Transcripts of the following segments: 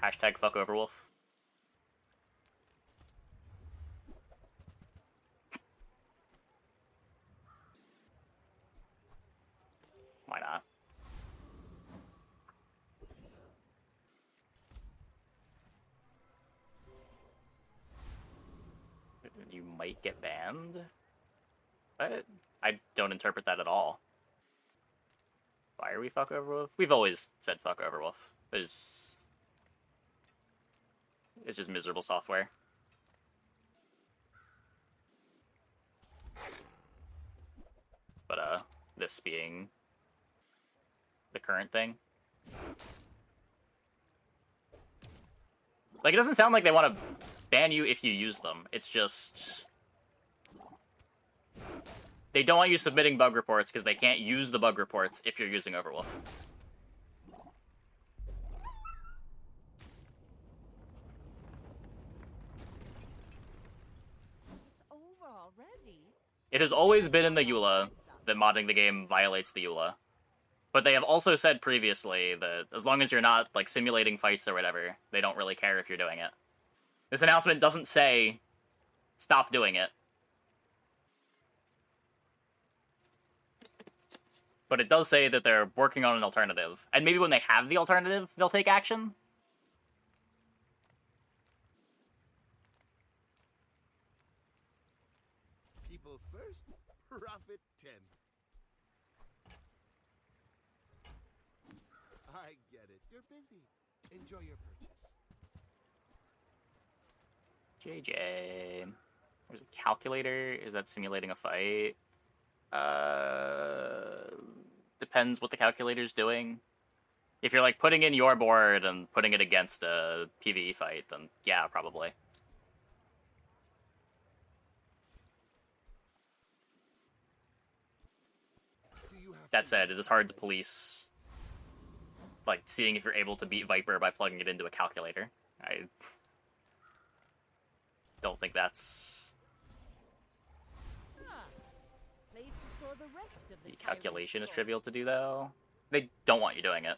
Hashtag fuck Overwolf. Why not? You might get banned? What? I don't interpret that at all. Why are we fuck Overwolf? We've always said fuck Overwolf. It's just miserable software. But, this being the current thing. Like, it doesn't sound like they want to ban you if you use them. It's just... they don't want you submitting bug reports because they can't use the bug reports if you're using Overwolf. It's over already. It has always been in the EULA that modding the game violates the EULA. But they have also said previously that as long as you're not, like, simulating fights or whatever, they don't really care if you're doing it. This announcement doesn't say, stop doing it. But it does say that they're working on an alternative. And maybe when they have the alternative, they'll take action? People first, profit 10. I get it. You're busy. Enjoy your purchase. JJ. There's a calculator. Is that simulating a fight? Depends what the calculator's doing. If you're, like, putting in your board and putting it against a PvE fight, then yeah, probably. That said, it is hard to police, like, seeing if you're able to beat Viper by plugging it into a calculator. I don't think that's... Place to store the rest of the calculation is trivial to do, though. They don't want you doing it.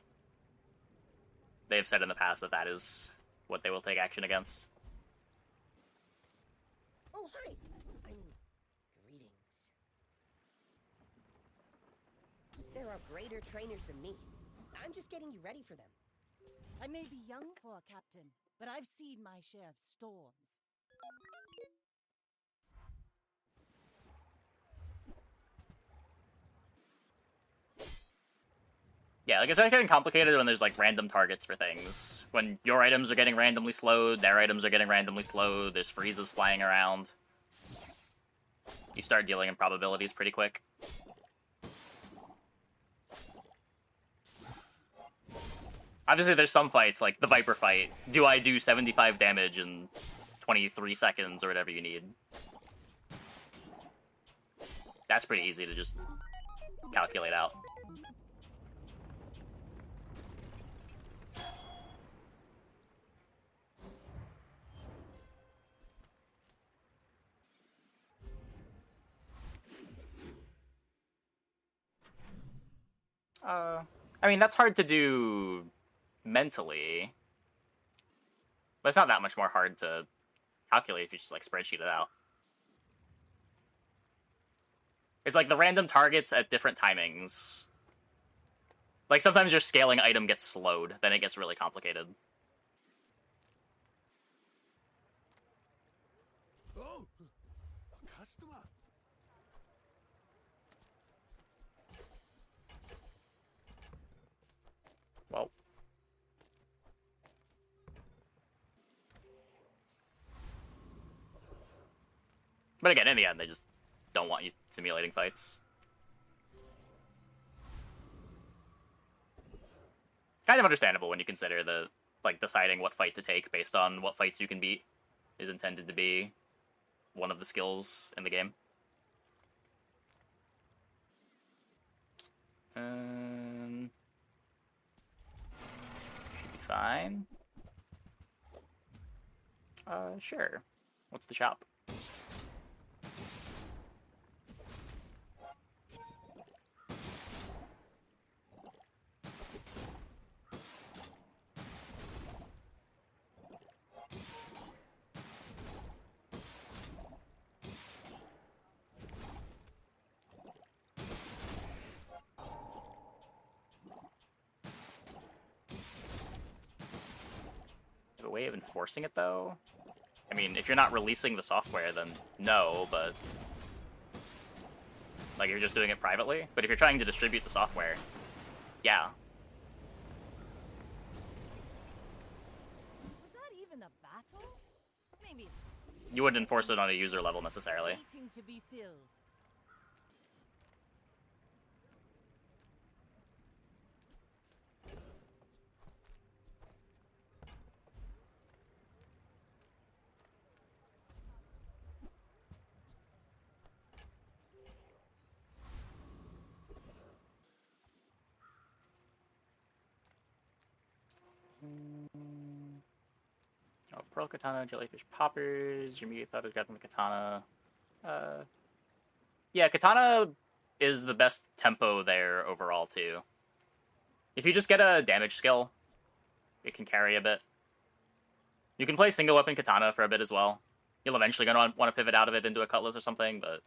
They have said in the past that that is what they will take action against. Oh, hi. I mean, greetings. There are greater trainers than me. I'm just getting you ready for them. I may be young for a captain, but I've seen my share of storms. Yeah, like, it's getting complicated when there's, like, random targets for things. When your items are getting randomly slowed, their items are getting randomly slowed, there's freezes flying around. You start dealing in probabilities pretty quick. Obviously, there's some fights, like the Viper fight. Do I do 75 damage in 23 seconds or whatever you need? That's pretty easy to just calculate out. I mean, that's hard to do mentally. But it's not that much more hard to calculate if you just, like, spreadsheet it out. It's like the random targets at different timings. Like, sometimes your scaling item gets slowed, then it gets really complicated. Oh, a customer. Well. But again, in the end, they just don't want you simulating fights. Kind of understandable when you consider the, like, deciding what fight to take based on what fights you can beat is intended to be one of the skills in the game. Should be fine. Sure. What's the shop? a way of enforcing it, though? I mean, if you're not releasing the software, then no, but... Like, you're just doing it privately? But if you're trying to distribute the software, yeah. Was that even a battle? Maybe it's You wouldn't enforce it on a user level, necessarily. waiting to be filled. Oh, Pearl Katana, Jellyfish Poppers, your immediate thought is grabbing the Katana. Yeah, Katana is the best tempo there overall, too. If you just get a damage skill, it can carry a bit. You can play single weapon Katana for a bit as well. You'll eventually gonna want to pivot out of it into a Cutlass or something, but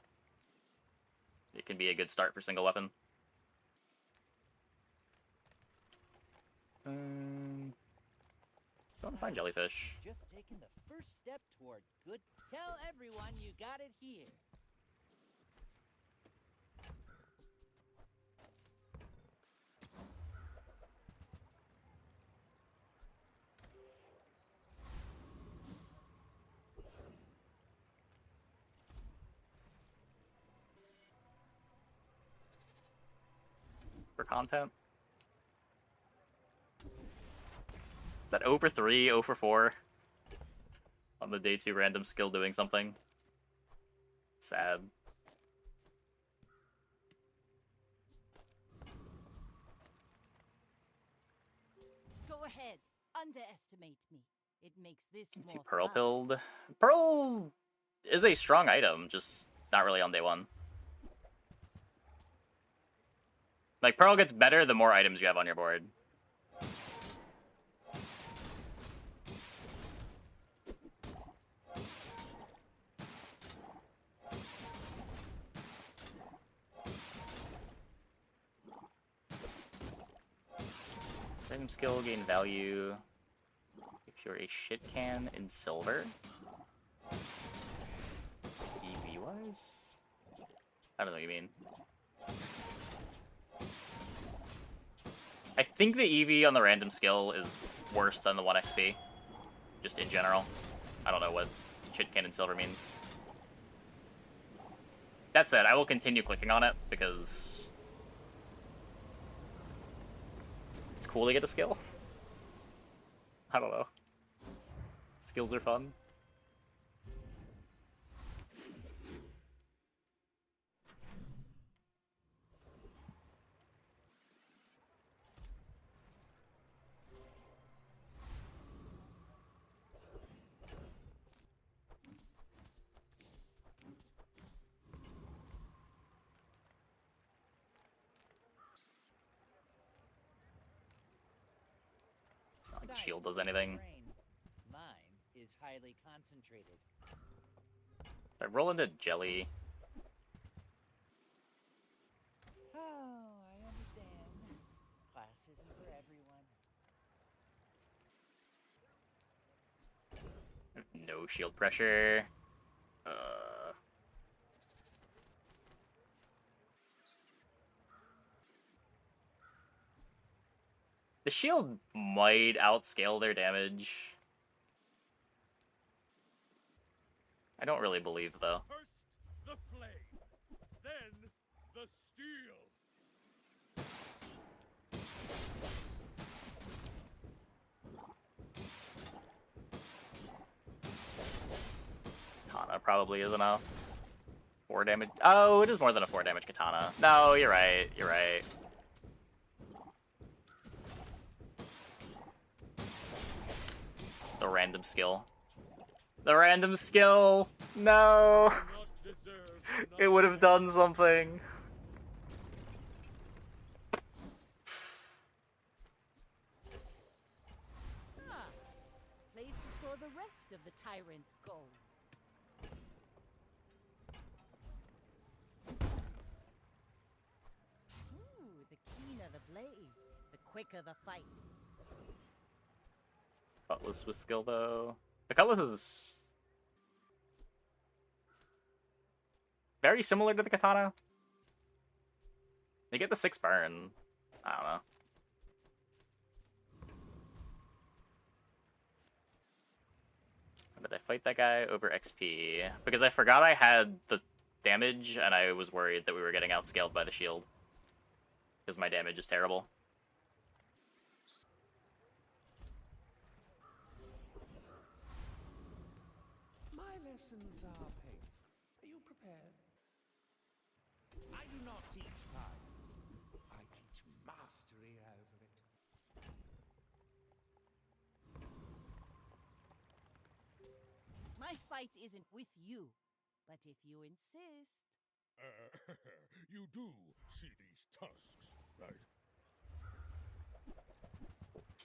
it can be a good start for single weapon. So I'm find Jellyfish. Just taking the first step toward good. Tell everyone you got it here. For content. Is that 0 for 3, 0 for 4? On the day 2 random skill doing something? Sad. Go ahead, underestimate me. It makes this Let's see, more Pearl fun. pilled. Pearl is a strong item, just not really on day 1. Like, Pearl gets better the more items you have on your board. Item skill, gain value if you're a shit can in silver. EV wise? I don't know what you mean. I think the EV on the random skill is worse than the 1 XP. Just in general. I don't know what shit can in silver means. That said, I will continue clicking on it because it's cool to get a skill. I don't know. Skills are fun. It's not like the shield does anything. Mind is highly concentrated. I roll into jelly. Oh, I understand. Class isn't for everyone. No shield pressure. The shield might outscale their damage. I don't really believe, though. First, the flame. Then, the steel. Katana probably is enough. 4 damage. Oh, it is more than a 4 damage katana. No, you're right. You're right. The random skill. The random skill! No! Not deserve It would have done something. Ah, place to store the rest of the tyrant's gold. Ooh, the keener the blade, the quicker the fight. Cutlass with skill, though. The Cutlass is very similar to the Katana. You get the 6 burn. I don't know. Did I fight that guy over XP? Because I forgot I had the damage, and I was worried that we were getting outscaled by the shield. Because my damage is terrible. My lessons are painful. Are you prepared? I do not teach kindness. I teach mastery over it. My fight isn't with you, but if you insist. You do see these tusks, right?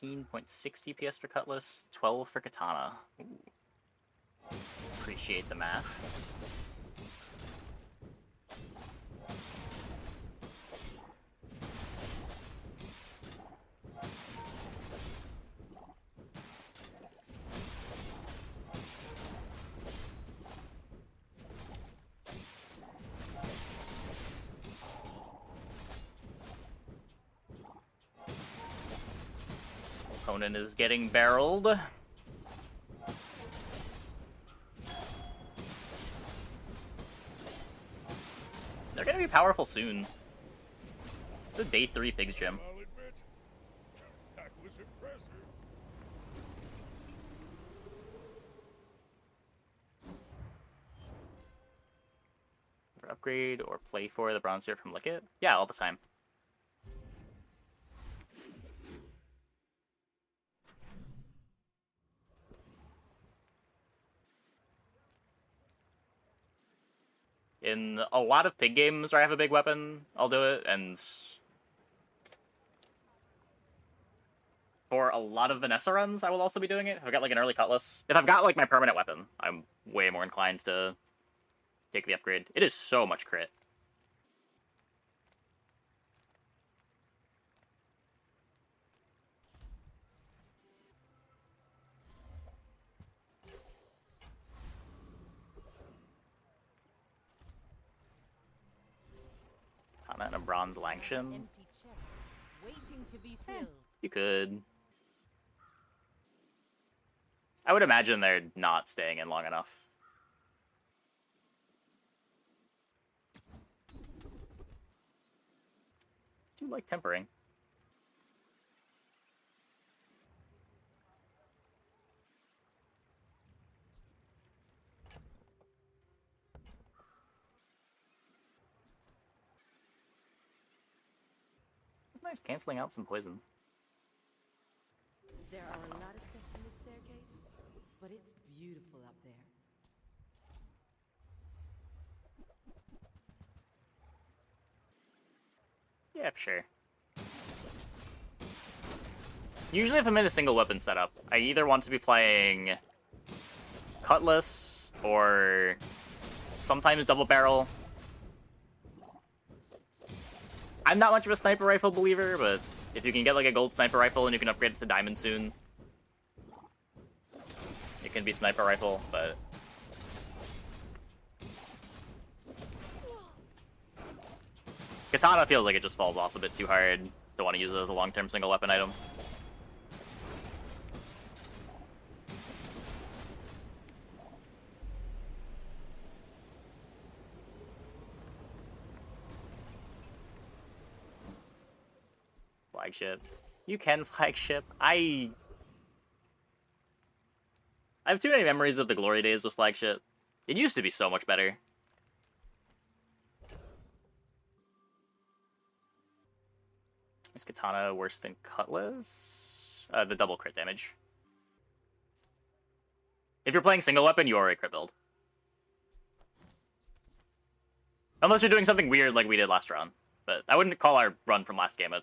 14.6 DPS for Cutlass, 12 for Katana. Ooh. Appreciate the math. Opponent is getting barreled. They're gonna be powerful soon. It's a day 3 Pigs Gym. I'll admit, that was impressive. Upgrade or play for the bronze here from Lickit? Yeah, all the time. In a lot of pig games where I have a big weapon, I'll do it, and for a lot of Vanessa runs, I will also be doing it. If I've got like an early Cutlass. If I've got like my permanent weapon, I'm way more inclined to take the upgrade. It is so much crit. Katana and a bronze Langshan. Empty chest, waiting to be filled. You could. I would imagine they're not staying in long enough. I do like tempering. Nice, canceling out some poison. There are a lot of steps in this staircase, but it's beautiful up there. Yeah, for sure. Usually if I'm in a single weapon setup, I either want to be playing Cutlass or sometimes double barrel. I'm not much of a sniper rifle believer, but if you can get like a gold sniper rifle and you can upgrade it to diamond soon, it can be sniper rifle, but Katana feels like it just falls off a bit too hard. Don't want to use it as a long-term single weapon item. Flagship. You can flagship. I have too many memories of the glory days with flagship. It used to be so much better. Is Katana worse than Cutlass? The double crit damage. If you're playing single weapon, you are a crit build. Unless you're doing something weird like we did last round. But I wouldn't call our run from last game a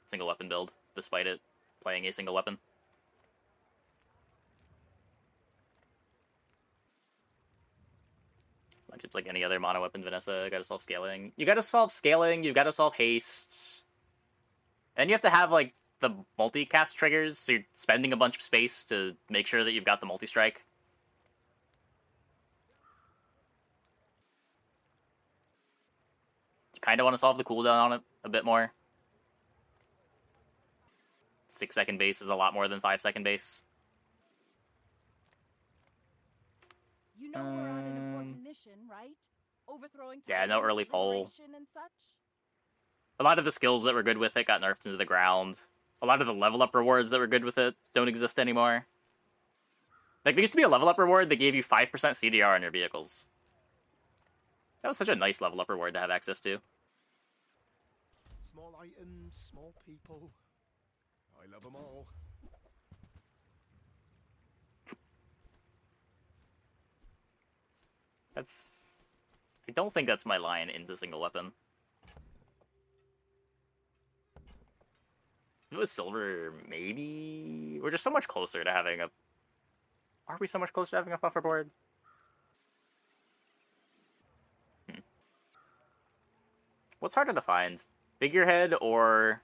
single weapon build, despite it playing a single weapon. Like it's like any other mono weapon, Vanessa. Gotta solve scaling. You gotta solve scaling, you gotta solve haste. And you have to have like the multicast triggers, so you're spending a bunch of space to make sure that you've got the multi-strike. You kind of want to solve the cooldown on it a bit more. 6-second base is a lot more than 5-second base. You know we're on an important mission, right? Overthrowing Yeah, no tyrants, early poll. liberation and such. A lot of the skills that were good with it got nerfed into the ground. A lot of the level up rewards that were good with it don't exist anymore. Like, there used to be a level up reward that gave you 5% CDR on your vehicles. That was such a nice level up reward to have access to. Small items, small people. I love them all. That's... I don't think that's my line into single weapon. If it was silver, maybe... We're just so much closer to having a... Are we so much closer to having a buffer board? What's harder to find? Figurehead or...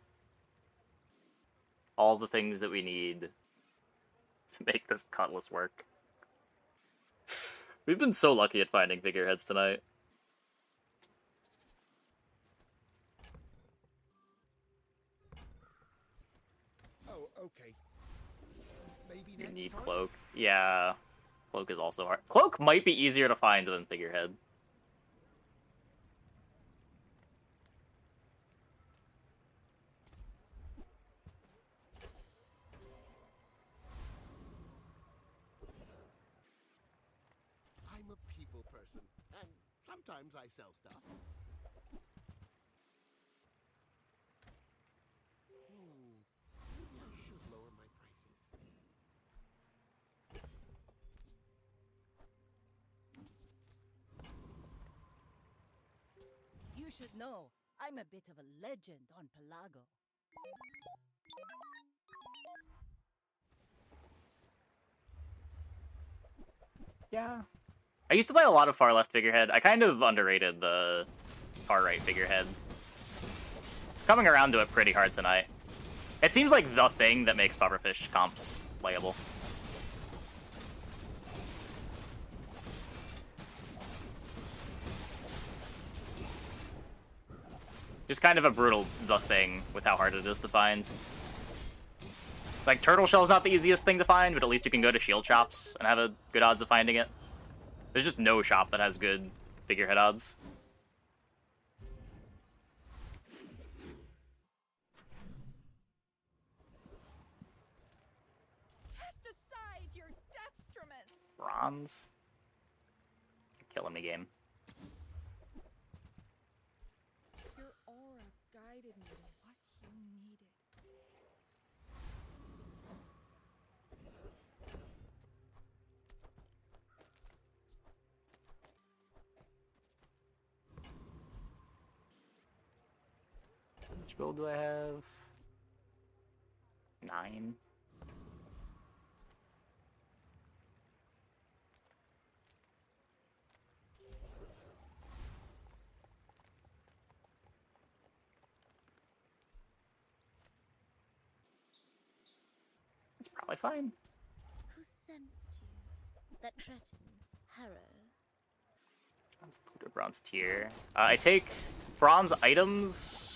all the things that we need to make this cutlass work? We've been so lucky at finding figureheads tonight. Oh, okay. Maybe You next need time? cloak. Yeah. Cloak is also hard. Cloak might be easier to find than figurehead. I'm a people person, and sometimes I sell stuff. Maybe I should lower my prices. You should know, I'm a bit of a legend on Pelago. Yeah. I used to play a lot of far left figurehead. I kind of underrated the far right figurehead. Coming around to it pretty hard tonight. It seems like the thing that makes pufferfish comps playable. Just kind of a brutal the thing with how hard it is to find. Like, turtle shell's not the easiest thing to find, but at least you can go to shield shops and have a good odds of finding it. There's just no shop that has good figurehead odds. Cast aside your deathstruments. Bronze. You're killing me, game. Your aura guided me to what you needed. Which build do I have? 9. It's probably fine. Who sent you? That cretin, Harrow. Let's go to bronze tier. I take bronze items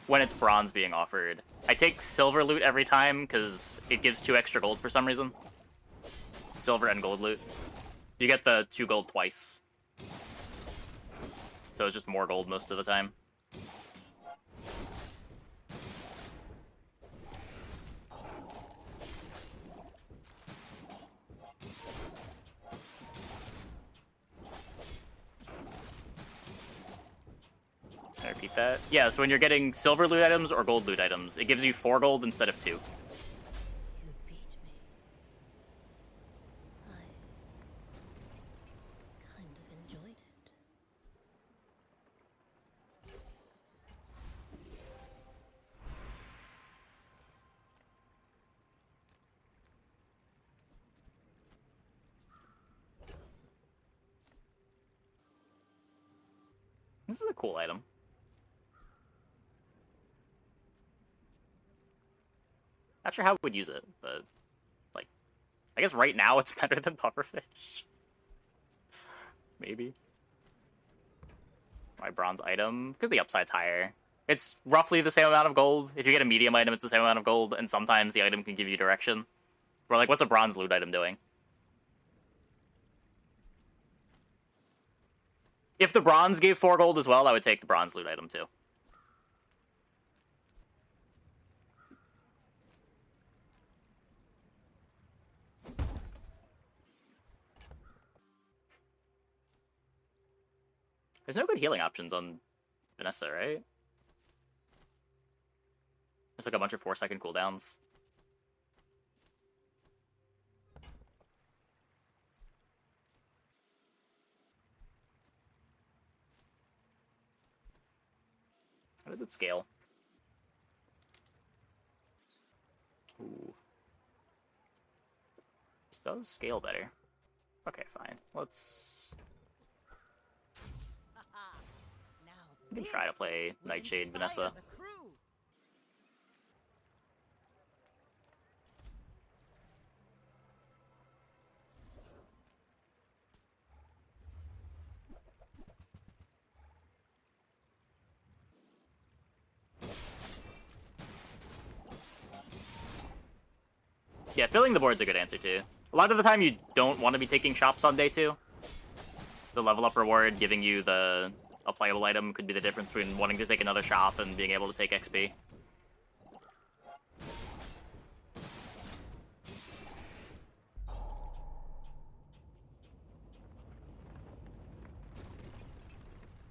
when it's bronze being offered. I take silver loot every time because it gives 2 extra gold for some reason. Silver and gold loot. You get the 2 gold twice. So it's just more gold most of the time. Can I repeat that? Yeah, so when you're getting silver loot items or gold loot items, it gives you 4 gold instead of 2. You beat me. I kind of enjoyed it. This is a cool item. Not sure how we would use it, but like, I guess right now it's better than pufferfish. Maybe. My bronze item, because the upside's higher. It's roughly the same amount of gold. If you get a medium item, it's the same amount of gold, and sometimes the item can give you direction. Or like, what's a bronze loot item doing? If the bronze gave 4 gold as well, I would take the bronze loot item too. There's no good healing options on Vanessa, right? There's like a bunch of 4-second cooldowns. How does it scale? Ooh. It does scale better. Okay, fine. Let's... Now We can try to this play will Nightshade inspire Vanessa. the crew. Yeah, filling the board's a good answer too. A lot of the time you don't want to be taking shops on day 2. The level up reward giving you a playable item could be the difference between wanting to take another shop and being able to take XP.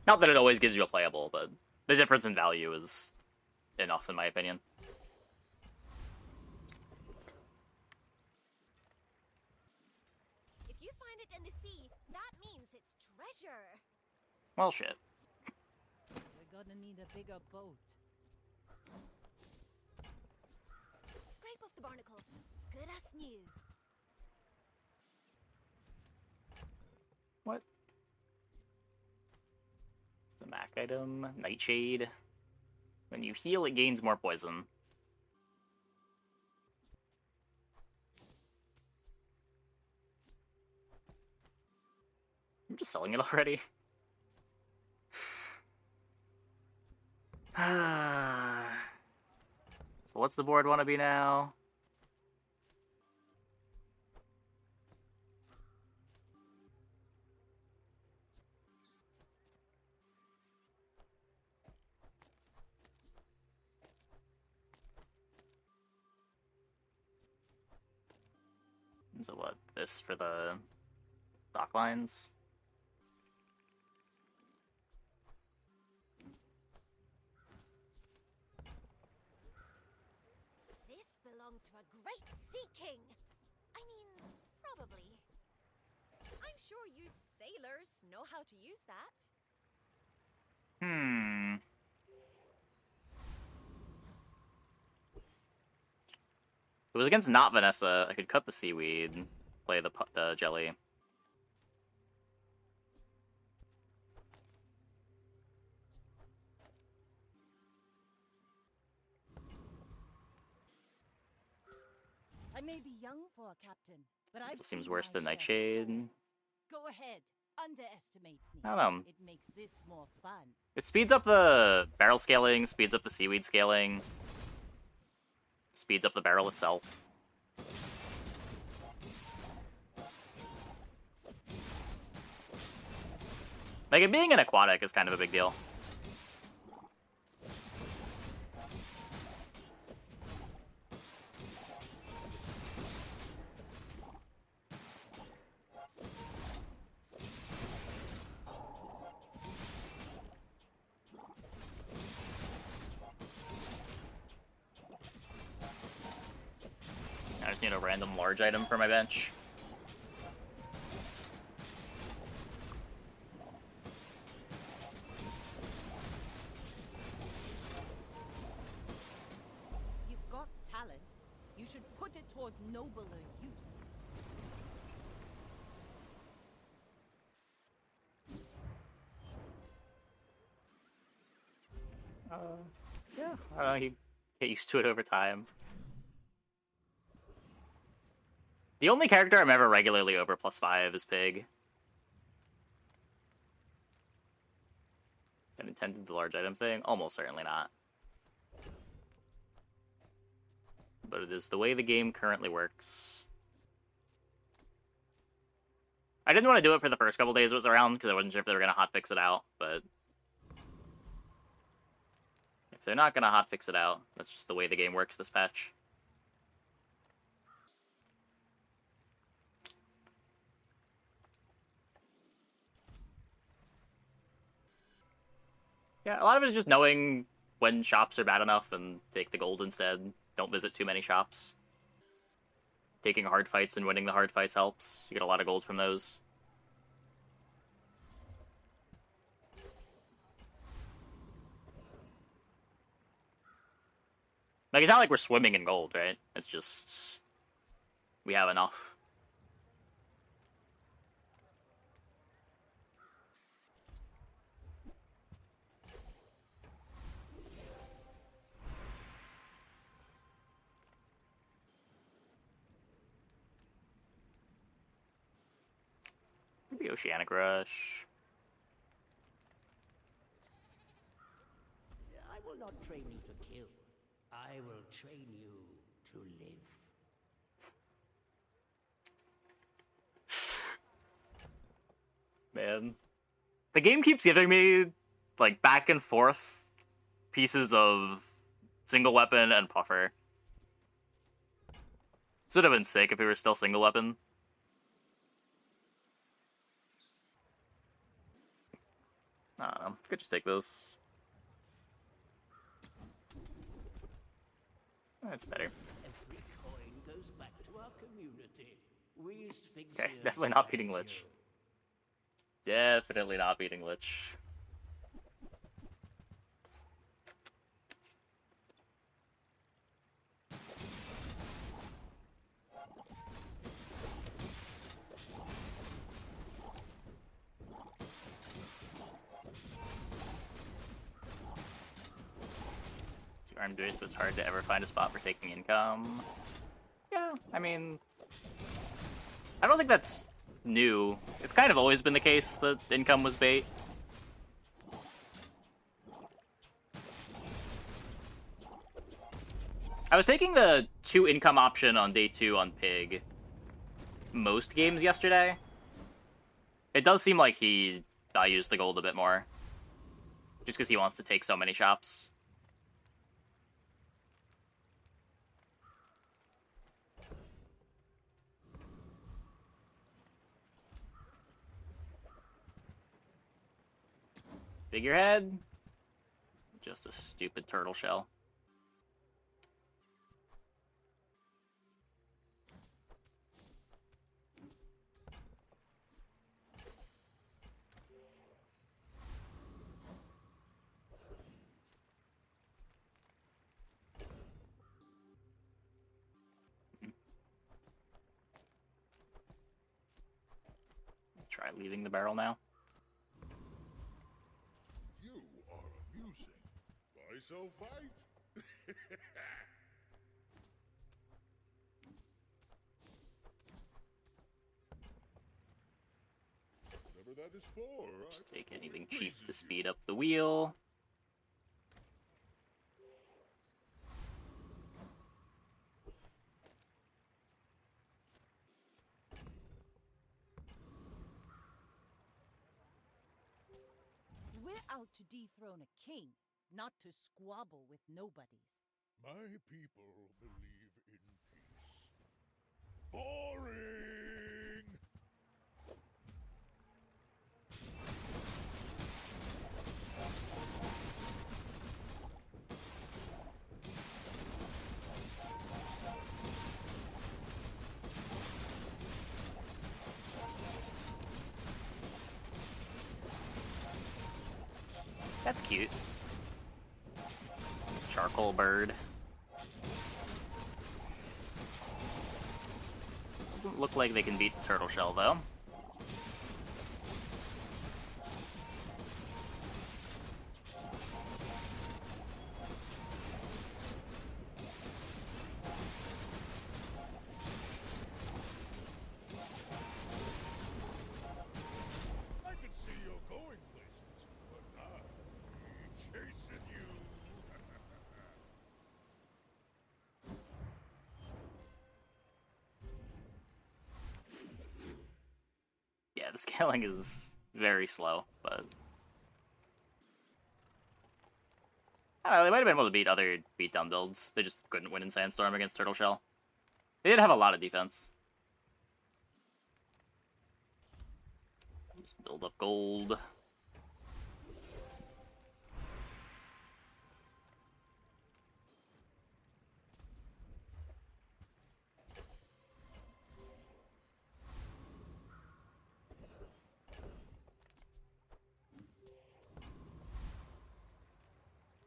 Not that it always gives you a playable, but the difference in value is enough in my opinion. If you find it in the sea, that means it's treasure. Well, shit. We're gonna need a bigger boat. Scrape off the barnacles. Good as new. What? The Mac item, Nightshade. When you heal, it gains more poison. I'm just selling it already. So what's the board want to be now? So what? This for the dock lines? This belonged to a great sea king. I mean, probably. I'm sure you sailors know how to use that. If it was against not Vanessa, I could cut the seaweed, play the jelly. I may be young for a captain, but I've Seems seen worse my than share of Nightshade. storms. Go ahead, underestimate me. I don't know. It makes this more fun. It speeds up the barrel scaling, speeds up the seaweed scaling, speeds up the barrel itself. Like, it being an aquatic is kind of a big deal. I just need a random large item for my bench. You've got talent. You should put it toward nobler use. Yeah, I don't know, you get used to it over time. The only character I'm ever regularly over +5 is Pig. And intended the large item thing? Almost certainly not. But it is the way the game currently works. I didn't want to do it for the first couple days it was around, because I wasn't sure if they were going to hotfix it out, but... if they're not going to hotfix it out, that's just the way the game works this patch. Yeah, a lot of it is just knowing when shops are bad enough and take the gold instead. Don't visit too many shops. Taking hard fights and winning the hard fights helps. You get a lot of gold from those. Like, it's not like we're swimming in gold, right? It's just... we have enough. Maybe Oceanic Rush. I will not train you to kill. I will train you to live. Man. The game keeps giving me, like, back and forth pieces of single weapon and puffer. This would have been sick if we were still single weapon. I don't know. Could just take this. That's better. Every coin goes back to our community. We Okay, definitely not beating Lich. Definitely not beating Lich. Armed race, so it's hard to ever find a spot for taking income. Yeah, I mean... I don't think that's new. It's kind of always been the case that income was bait. I was taking the 2 income option on day 2 on Pig most games yesterday. It does seem like he values the gold a bit more. Just because he wants to take so many shops. Figurehead? Just a stupid turtle shell. Try leaving the barrel now. So fight. Whatever that is for. Just take anything cheap to speed up the wheel. We're out to dethrone a king, not to squabble with nobodies. My people believe in peace. Boring! That's cute. Charcoal bird. Doesn't look like they can beat the turtle shell, though. the scaling is very slow, but I don't know, they might have been able to beat other beatdown builds. They just couldn't win in Sandstorm against Turtle Shell. They did have a lot of defense. Just build up gold.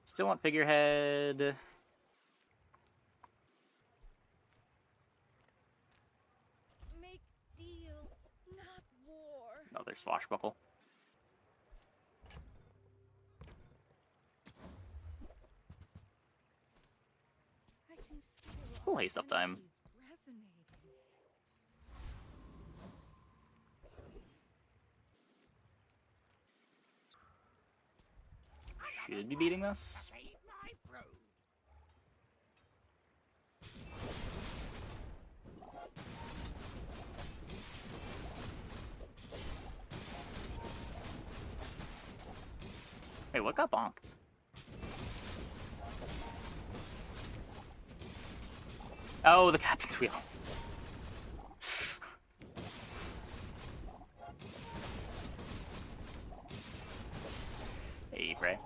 Still want figurehead. Make deals, not war. Another swashbuckle. I can feel It's full haste up time. energies resonating. Should be beating this. Wait, what got bonked? Oh, the captain's wheel. Hey, Prey.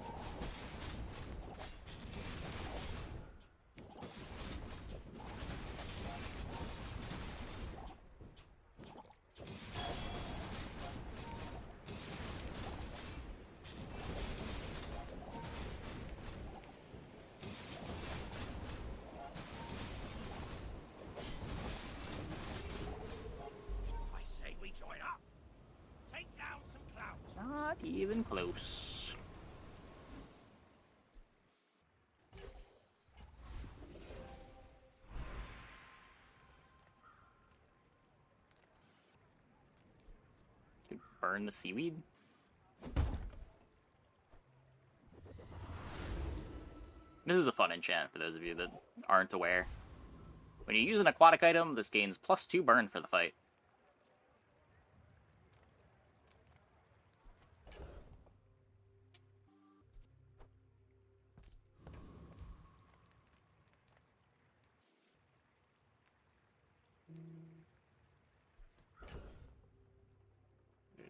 I say we join up. Take down some clouds. Not even close. Could burn the seaweed. This is a fun enchant for those of you that aren't aware. When you use an aquatic item, this gains +2 burn for the fight.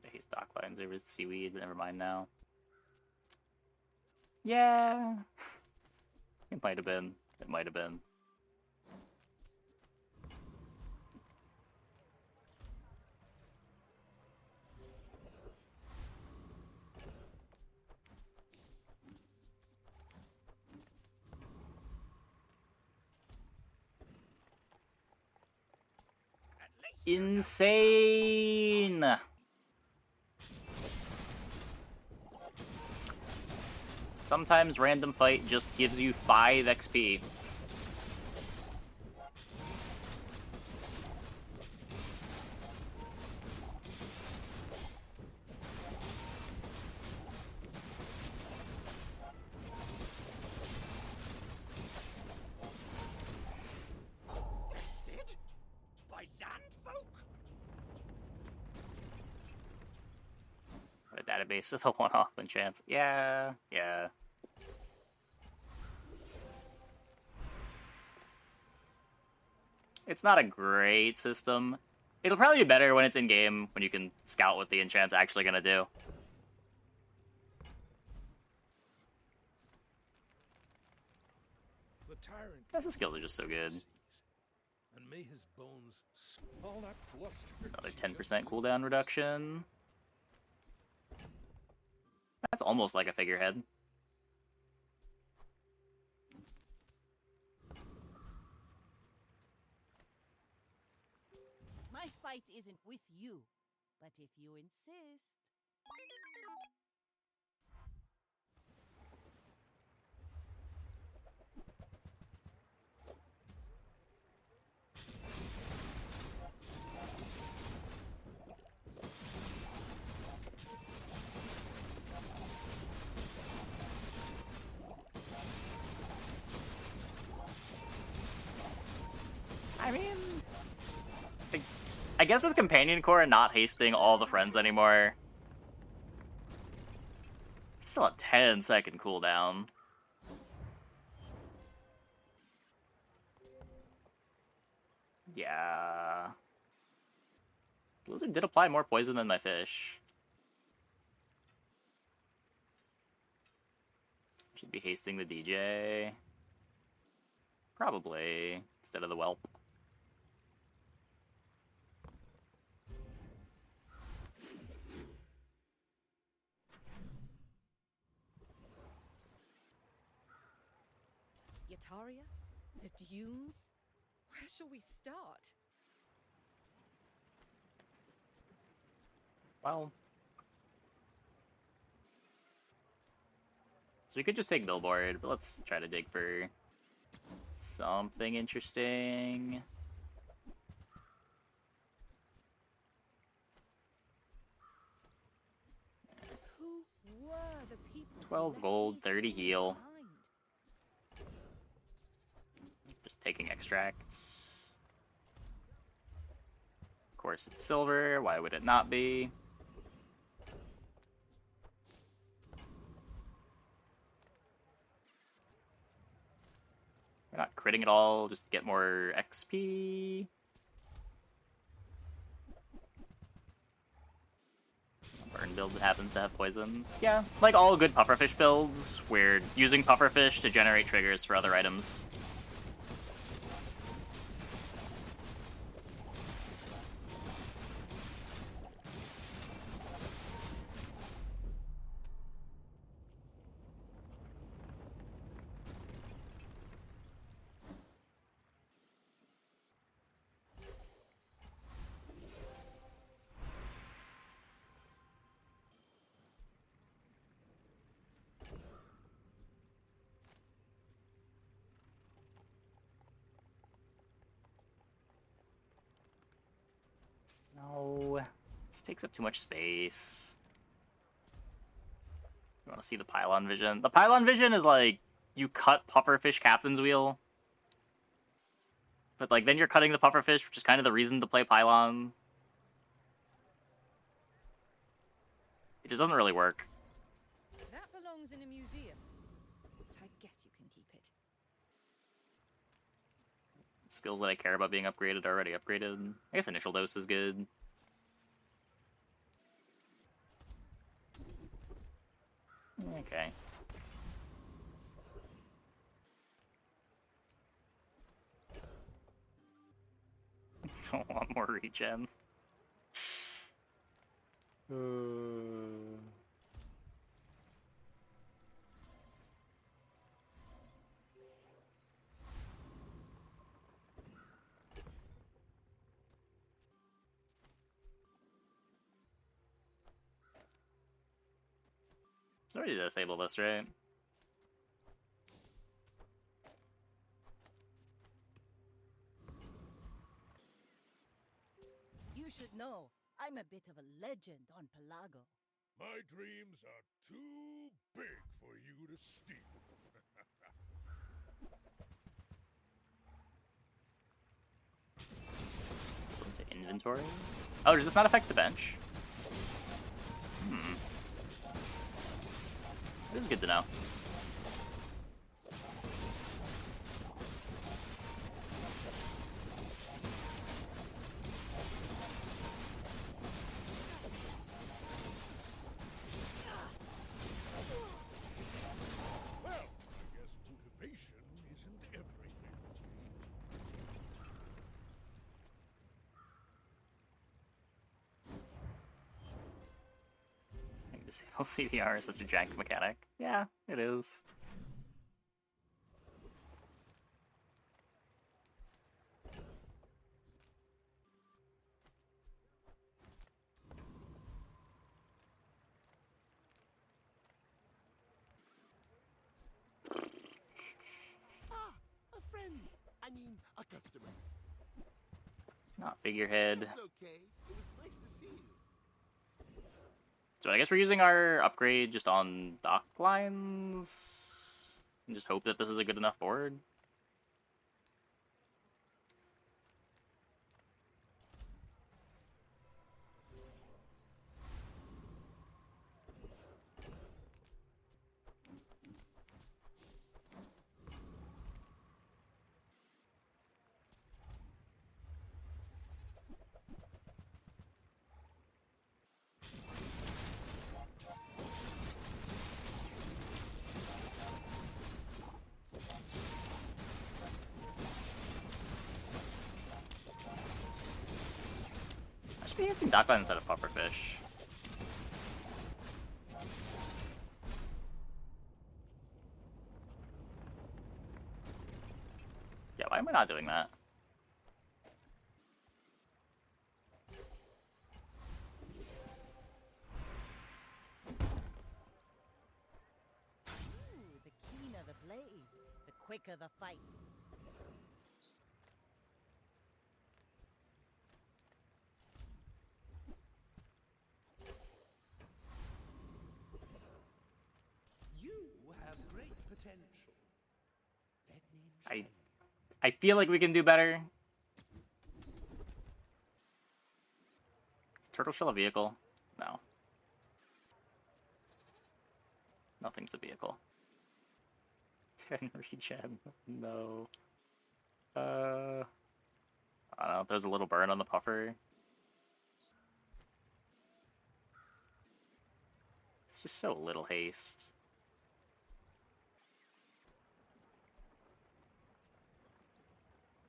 I hate stock lines over the seaweed, but never mind now. Yeah. It might have been. It might have been. Insane! Sometimes random fight just gives you 5 XP. Bested by landfolk. A database with a one-off enchants. Yeah, yeah. It's not a great system. It'll probably be better when it's in-game, when you can scout what the enchant's actually gonna do. The tyrant. Guys, skills are just so good. And may his bones all that bluster. Another 10% cooldown reduction. That's almost like a figurehead. My fight isn't with you, but if you insist. I mean, I guess with Companion Core and not hasting all the friends anymore, it's still a 10-second cooldown. Yeah. Blizzard did apply more poison than my fish. Should be hasting the DJ. Probably, instead of the whelp. Yataria? The Dunes? Where shall we start? Well. So we could just take Billboard, but let's try to dig for something interesting. Who were the people? 12 gold, 30 heal. Just taking extracts. Of course it's silver, why would it not be? We're not critting at all, just get more XP. Burn build that happens to have poison. Yeah, like all good pufferfish builds, we're using pufferfish to generate triggers for other items. No, just takes up too much space. You want to see the pylon vision? The pylon vision is like, you cut pufferfish captain's wheel. But like, then you're cutting the pufferfish, which is kind of the reason to play pylon. It just doesn't really work. That belongs in a museum. But I guess you can keep it. Skills that I care about being upgraded are already upgraded. I guess initial dose is good. Okay. Don't want more regen. It's already disable this, right? You should know, I'm a bit of a legend on Pelago. My dreams are too big for you to steal. Go into inventory. Oh, does this not affect the bench? This is good to know. Well, I guess motivation isn't everything. Disable CDR is such a jank mechanic. Yeah, it is. Ah, a friend. I mean, a customer. Not figurehead. It's okay. It was nice to see you. So I guess we're using our upgrade just on dock lines. And just hope that this is a good enough board. be using Dockline instead of Pufferfish. Yeah, why am I not doing that? Ooh, the keener the blade, the quicker the fight. You have great potential. Let me train. I feel like we can do better. Is Turtle Shell a vehicle? No. Nothing's a vehicle. 10 regen. No. I don't know. There's a little burn on the puffer. It's just so little haste.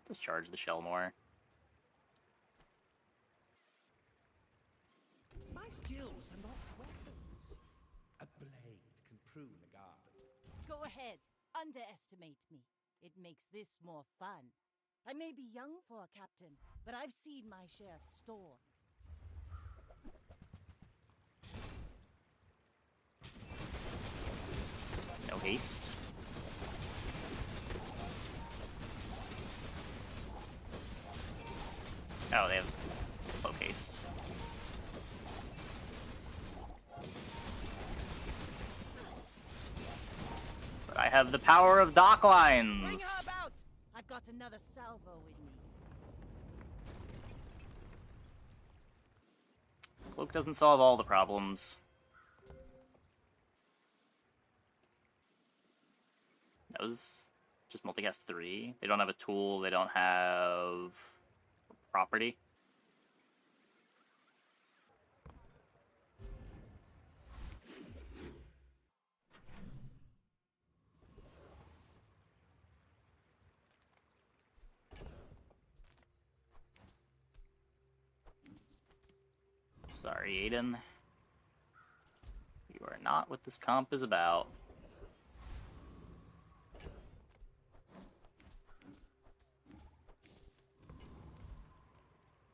Just charge the shell more. My skills are not weapons. A blade can prune a garden. Go ahead, underestimate me. It makes this more fun. I may be young for a captain, but I've seen my share of storms. No haste. Oh, they have low haste. But I have the power of dock Bring lines. her about! I've got another salvo in me. Cloak doesn't solve all the problems. That was just multicast 3. They don't have a tool, they don't have property. Sorry, Aiden. You are not what this comp is about.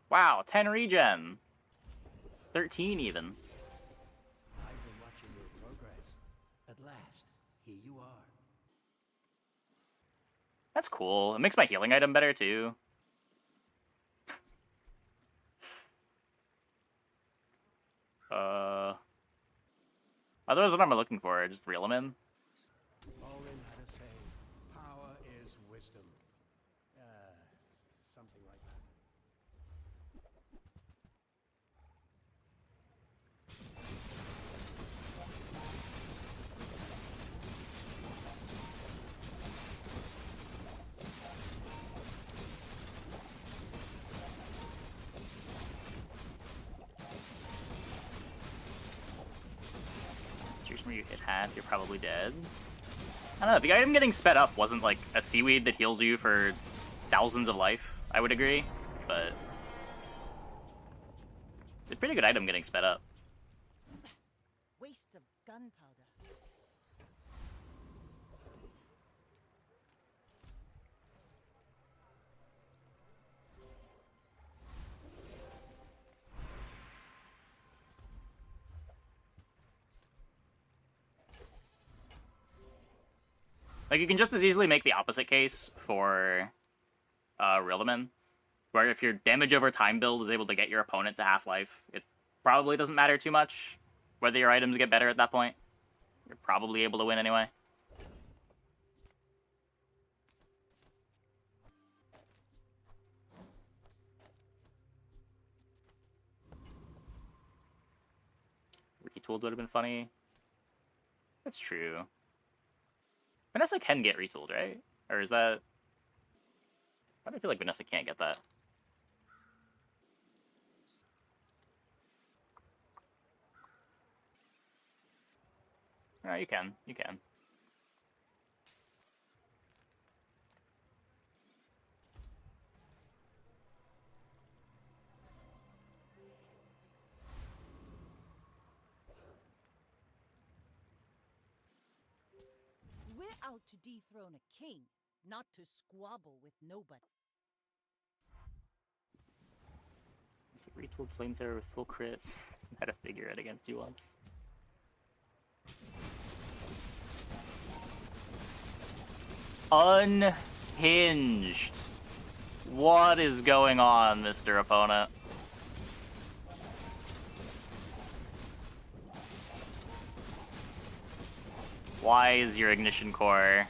Wow, 10 regen. 13 even. I've been watching your progress. At last, here you are. That's cool. It makes my healing item better too. Otherwise, what am I looking for? Just reel them in? Orin had a saying, power is wisdom. Something like that. Situation where you hit half, you're probably dead. I don't know, the item getting sped up wasn't like a seaweed that heals you for thousands of life, I would agree, but it's a pretty good item getting sped up. Waste of gunpowder. Like, you can just as easily make the opposite case for Rillaman, where if your damage over time build is able to get your opponent to half-life, it probably doesn't matter too much whether your items get better at that point. You're probably able to win anyway. Retooled would have been funny. That's true. Vanessa can get retooled, right? Or is that... Why do I feel like Vanessa can't get that? No, you can. You can. out to dethrone a king, not to squabble with nobody. It's a retooled flamethrower with full crits. Had a figurehead against you once. Unhinged. What is going on, Mr. Opponent? Why is your ignition core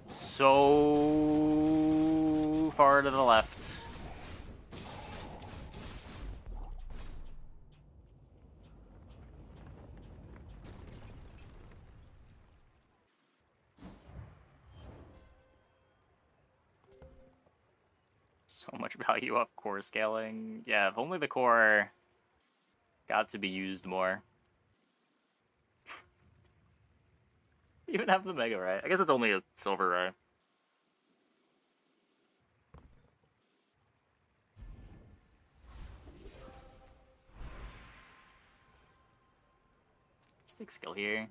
so far to the left? So much value off core scaling. Yeah, if only the core got to be used more. Even have the Mega Ray. I guess it's only a Silver Ray. Just take skill here.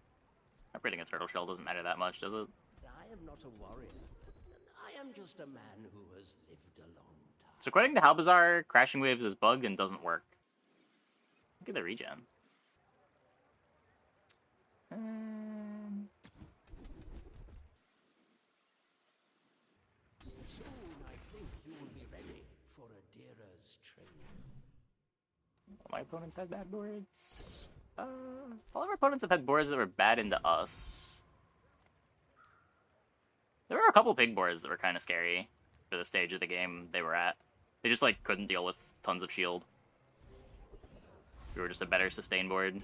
Upgrading a turtle shell doesn't matter that much, does it? I am not a warrior. I am just a man who has lived a long time. So according to Bazaar, crashing waves is bugged and doesn't work. Look at the regen. Soon I think you will be ready for Adira's training. All my opponents had bad boards. All of our opponents have had boards that were bad into us. There were a couple big boards that were kind of scary for the stage of the game they were at. They just like couldn't deal with tons of shield. We were just a better sustain board.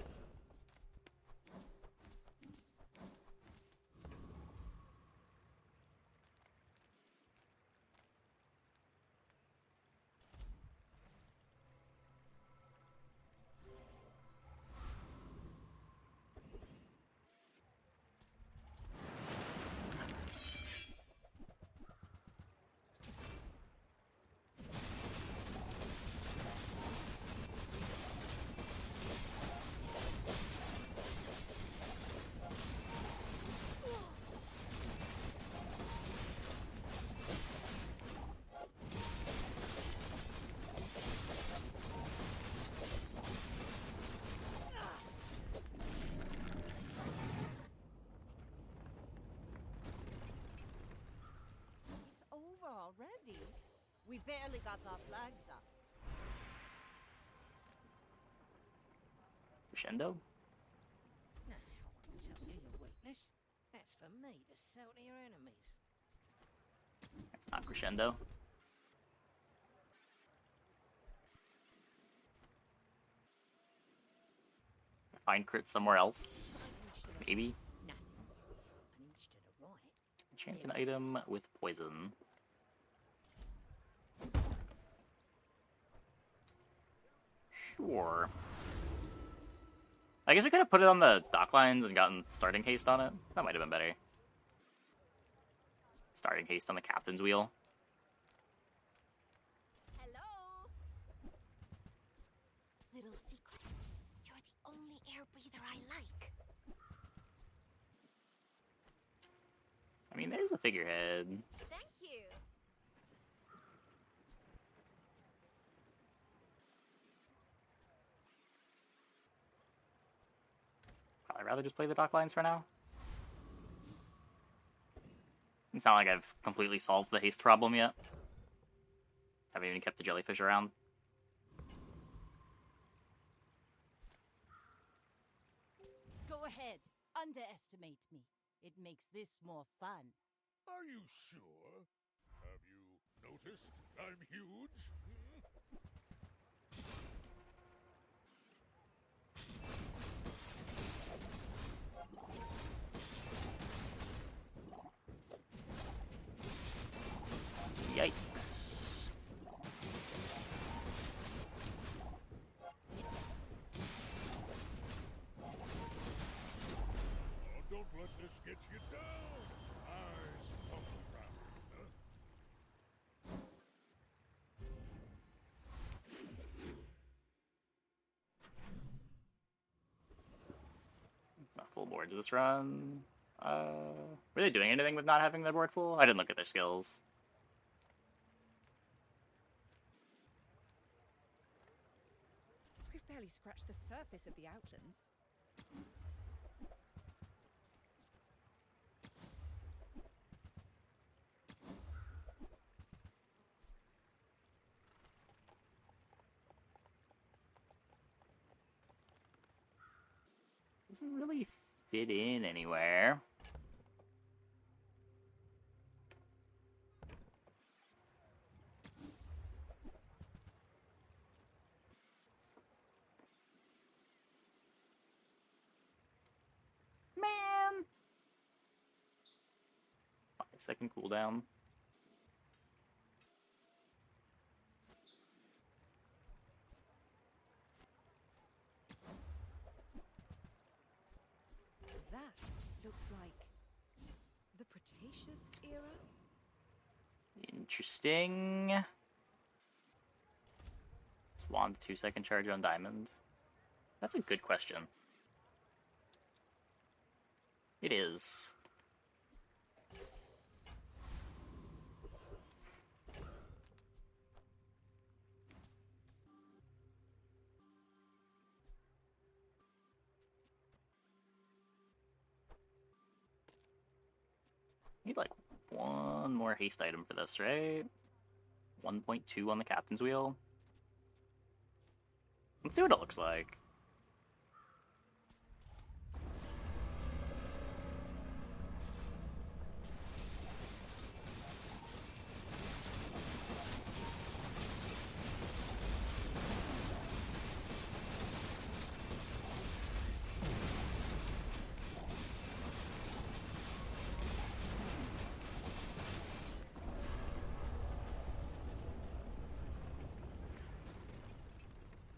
It's over already. We barely got our flags up. Crescendo? Now, I'll tell you your weakness. That's for me to sell to your enemies. That's not crescendo. Find crit somewhere else. Maybe. Nothing. An inch to the right. Enchant an item with poison. Sure. I guess we could have put it on the dock lines and gotten starting haste on it. That might have been better. Starting haste on the captain's wheel. Hello? Little secret. You're the only air breather I like. I mean, there's the figurehead. Thank you. I'd rather just play the dock lines for now. It's not like I've completely solved the haste problem yet. Haven't even kept the jellyfish around. Go ahead, underestimate me. It makes this more fun. Are you sure? Have you noticed I'm huge? Yikes. Oh, don't let this get you down. Eyes on the prize, huh? It's not full boards this run. Were they doing anything with not having their board full? I didn't look at their skills. We've barely scratched the surface of the Outlands. Doesn't really fit in anywhere. Man! 5-second cooldown. That looks like the Cretaceous era? Interesting. Swan 2-second charge on diamond. That's a good question. It is. Need like one more haste item for this, right? 1.2 on the captain's wheel. Let's see what it looks like.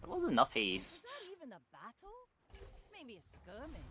That was enough haste. Is that even a battle? Maybe a skirmish.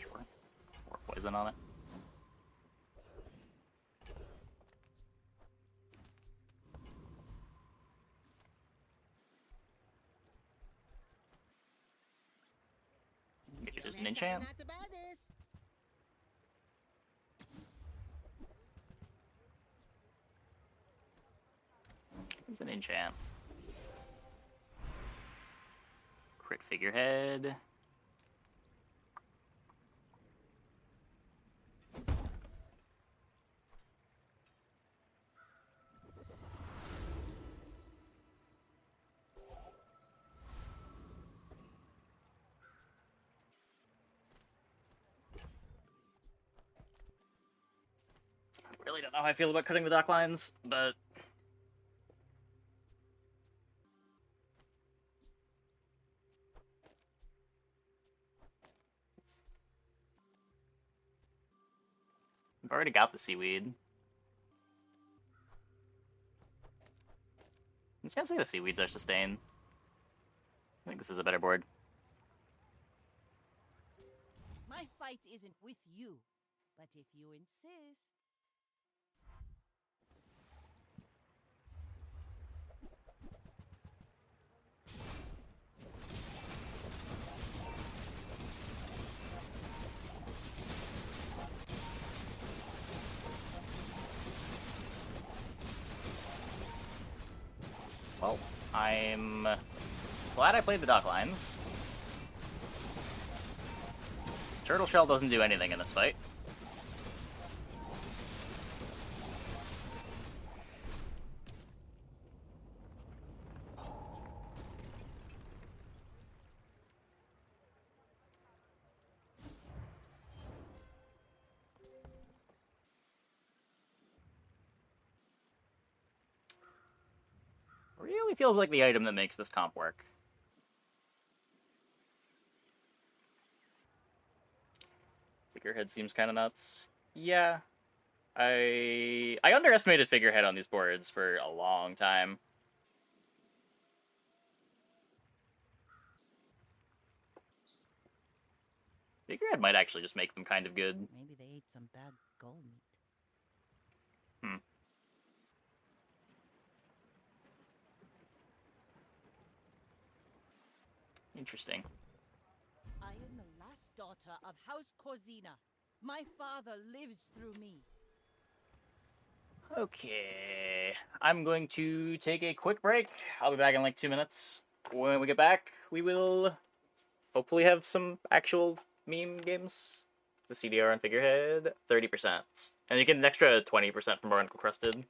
Sure. Pour poison on it. Maybe it is an enchant. Not to buy this. It's an enchant. Crit figurehead. Really don't know how I feel about cutting the dock lines, but I've already got the seaweed. I'm just gonna say the seaweeds are sustained. I think this is a better board. My fight isn't with you, but if you insist. Well, I'm glad I played the dock lines. This turtle shell doesn't do anything in this fight. really feels like the item that makes this comp work. Figurehead seems kind of nuts. Yeah. I underestimated Figurehead on these boards for a long time. Figurehead might actually just make them kind of good. Maybe they ate some bad gull meat. Interesting. I am the last daughter of House Corzina. My father lives through me. Okay. I'm going to take a quick break. I'll be back in like 2 minutes. When we get back, we will hopefully have some actual meme games. The CDR on Figurehead, 30%. And you get an extra 20% from Barnacle Crusted.